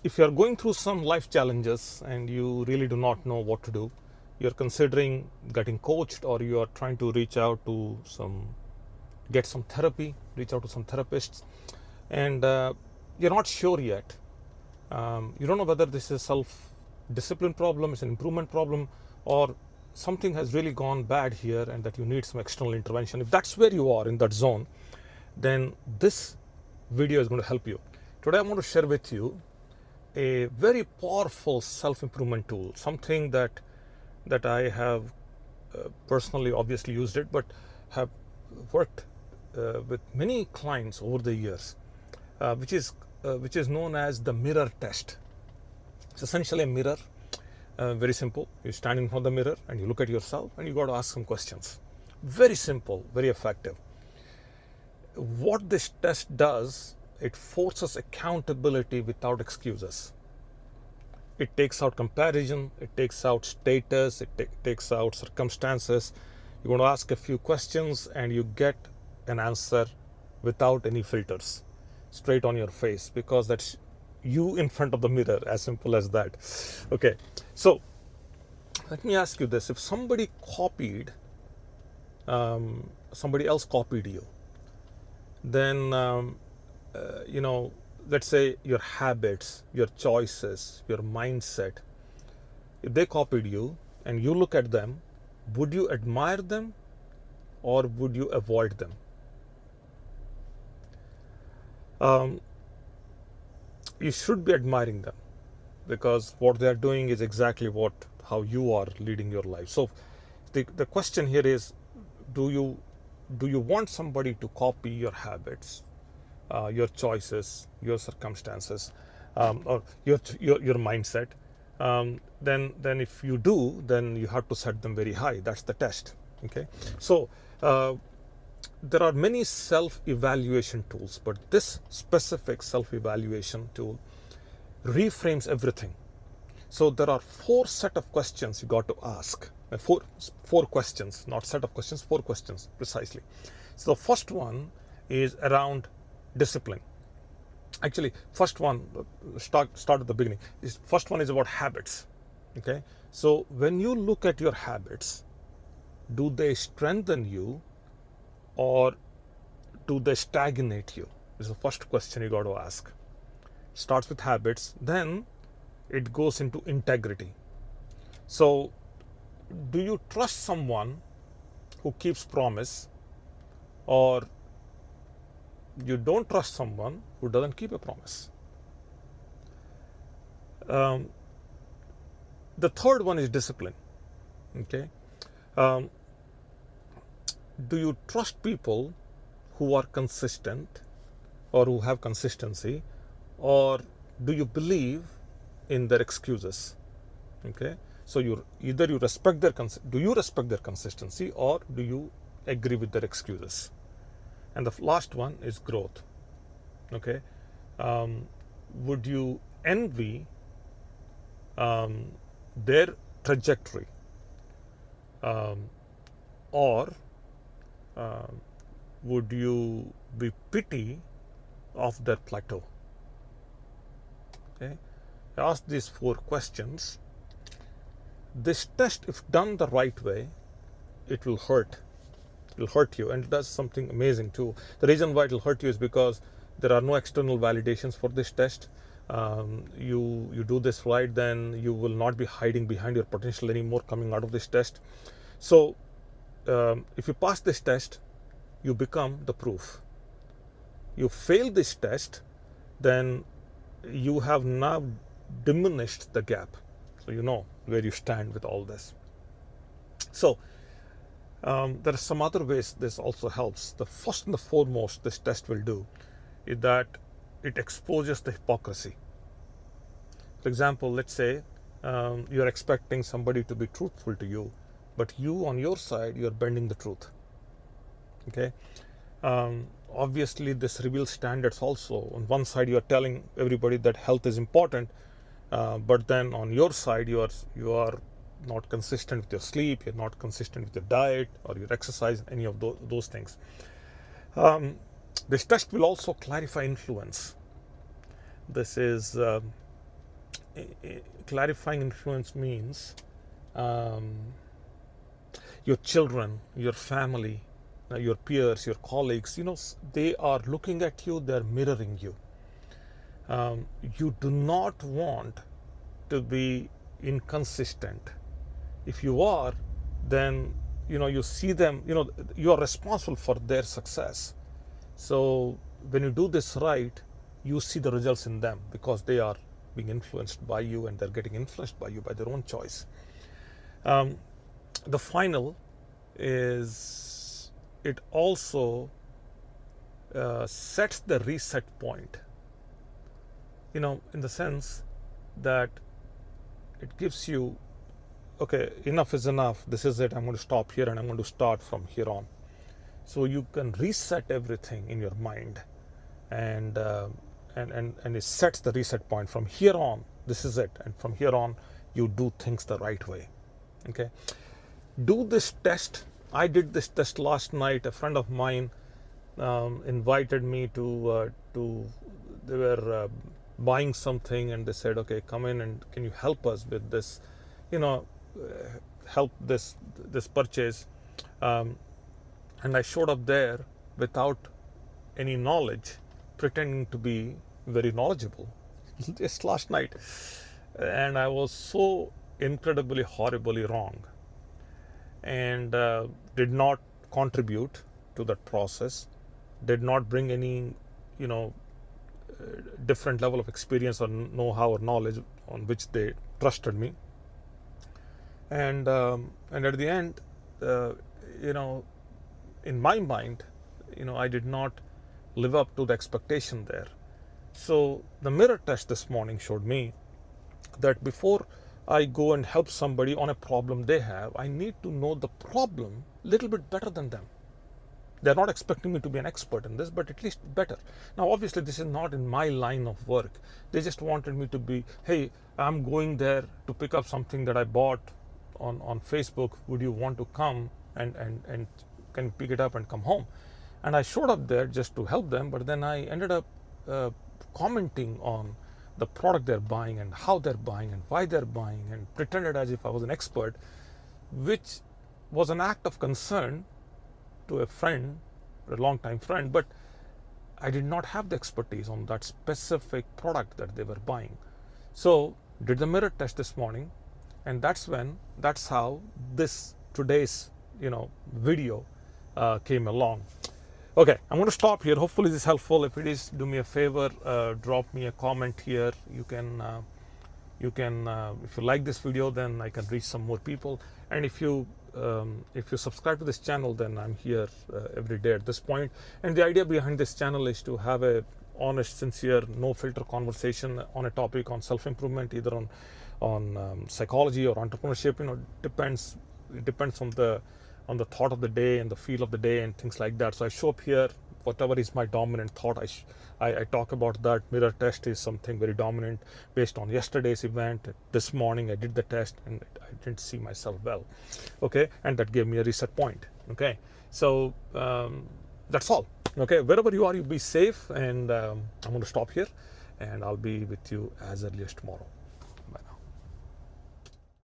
if you are going through some life challenges and you really do not know what to do, you're considering getting coached, or you are trying to get some therapy, reach out to some therapists, and you're not sure yet. You don't know whether this is a self-discipline problem, it's an improvement problem, or something has really gone bad here and that you need some external intervention. If that's where you are in that zone, then this video is going to help you. Today I want to share with you a very powerful self-improvement tool, something that I have personally obviously used it, but have worked with many clients over the years, which is known as the mirror test. It's essentially a mirror, very simple. You stand in front of the mirror and you look at yourself and you got to ask some questions. Very simple, very effective. What this test does, it forces accountability without excuses. It takes out comparison, it takes out status, it takes out circumstances. You're going to ask a few questions and you get an answer without any filters, straight on your face, because that's you in front of the mirror, as simple as that. Okay, so let me ask you this. If somebody else copied you, then let's say your habits, your choices, your mindset, if they copied you and you look at them, would you admire them or would you avoid them? You should be admiring them, because what they are doing is exactly how you are leading your life. So the question here is, do you want somebody to copy your habits, your choices, your circumstances, or your mindset? Then if you do, then you have to set them very high. That's the test. Okay, so there are many self-evaluation tools, but this specific self-evaluation tool reframes everything. So there are 4 set of questions you got to ask. Four questions, not set of questions, 4 questions precisely. So the first one is around discipline. Actually, first one, start at the beginning. First one is about habits. Okay, so when you look at your habits, do they strengthen you or do they stagnate you? This is the first question you got to ask. Starts with habits, then it goes into integrity. So do you trust someone who keeps promise, or you don't trust someone who doesn't keep a promise? The third one is discipline. Okay, do you trust people who are consistent or who have consistency, or do you believe in their excuses? Okay, so do you respect their consistency, or do you agree with their excuses? And the last one is growth. Okay, would you envy their trajectory, or would you be pity of their plateau? Okay, I asked these 4 questions. This test, if done the right way, it will hurt. It will hurt you, and it does something amazing too. The reason why it will hurt you is because there are no external validations for this test. You do this right, then you will not be hiding behind your potential anymore coming out of this test. So if you pass this test, you become the proof. You fail this test, then you have now diminished the gap. So you know where you stand with all this. So there are some other ways this also helps. The first and the foremost this test will do is that it exposes the hypocrisy. For example, let's say you're expecting somebody to be truthful to you, but you on your side, you're bending the truth. Okay, obviously this reveals standards also. On one side you are telling everybody that health is important, but then on your side you are not consistent with your sleep, you're not consistent with your diet or your exercise, any of those things. This test will also clarify influence. This is clarifying influence means your children, your family, your peers, your colleagues, they are looking at you, they're mirroring you. You do not want to be inconsistent. If you are, then you see them, you are responsible for their success. So when you do this right, you see the results in them because they are being influenced by you and they're getting influenced by you by their own choice. The final is it also sets the reset point, in the sense that it gives you, okay, enough is enough, this is it, I'm going to stop here and I'm going to start from here on. So you can reset everything in your mind, and it sets the reset point. From here on, this is it, and from here on, you do things the right way. Okay, do this test. I did this test last night. A friend of mine invited me to. They were buying something, and they said, "Okay, come in and can you help us with this? Help this purchase." And I showed up there without any knowledge, pretending to be very knowledgeable, just last night. And I was so incredibly, horribly wrong, and did not contribute to that process, did not bring any, different level of experience or know-how or knowledge on which they trusted me. And at the end, in my mind, I did not live up to the expectation there. So the mirror test this morning showed me that before I go and help somebody on a problem they have, I need to know the problem a little bit better than them. They're not expecting me to be an expert in this, but at least better. Now, obviously, this is not in my line of work. They just wanted me to be, hey, I'm going there to pick up something that I bought on Facebook. Would you want to come and can pick it up and come home? And I showed up there just to help them, but then I ended up commenting on the product they're buying and how they're buying and why they're buying, and pretended as if I was an expert, which was an act of concern to a friend, a long-time friend, but I did not have the expertise on that specific product that they were buying. So did the mirror test this morning, and that's how this today's video came along. Okay, I'm going to stop here. Hopefully this is helpful. If it is, do me a favor, drop me a comment here. You can if you like this video, then I can reach some more people. And if you subscribe to this channel, then I'm here every day at this point. And the idea behind this channel is to have a honest, sincere, no filter conversation on a topic on self-improvement, either on psychology or entrepreneurship. It depends on the thought of the day and the feel of the day and things like that. So I show up here, whatever is my dominant thought, I talk about that. Mirror test is something very dominant based on yesterday's event. This morning I did the test and I didn't see myself well. Okay, and that gave me a reset point. Okay, so that's all. Okay, wherever you are, you be safe, and I'm going to stop here, and I'll be with you as early as tomorrow.